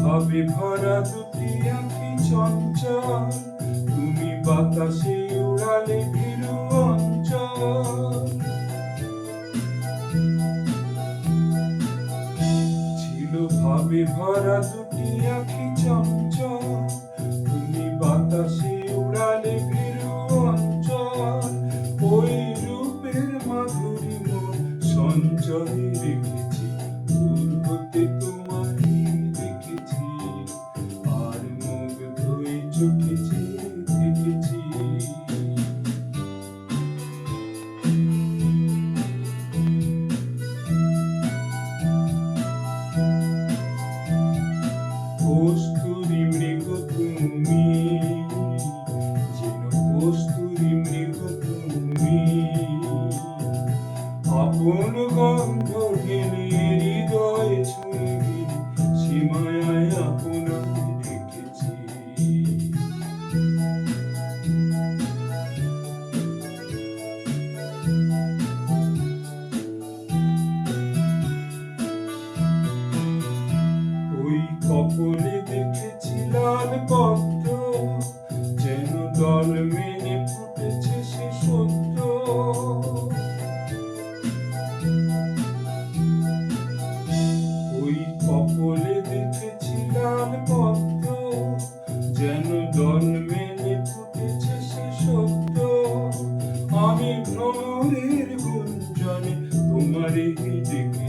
ভাবে ভরা দুটি আঁখি চঞ্চল, তুমি বাতাসে উড়ালে ভীরু অঞ্চল। ছিল ভাবে ভরা দুটি আঁখি চঞ্চল, তুমি বাতাসে উড়ালে ভীরু অঞ্চল। ওই রূপের মাধুরী মন সঞ্চয়ে রেখেছি, দূর হতে তোমায় দেখেছি, আর মুগ্ধই চোখে চেয়ে থেকেছি। কস্তুরী মৃগ তুমি, যেন কস্তুরী মৃগ তুমি, আপন গন্ধ ঢেলে হৃদয়ে ছুঁয়ে গেলে, সীমায় আপনাকে দেখেছি। ওই কপলে দেখেছি লাল পদ্ম, যেন দল মেনে ফুটেছে সে সত্য। ওই কপলে দেখেছি লাল পদ্ম, যেন দল মেনে ফুটেছে সে সত্য। আমি ভ্রমরের গুঞ্জনে তোমারে দেখে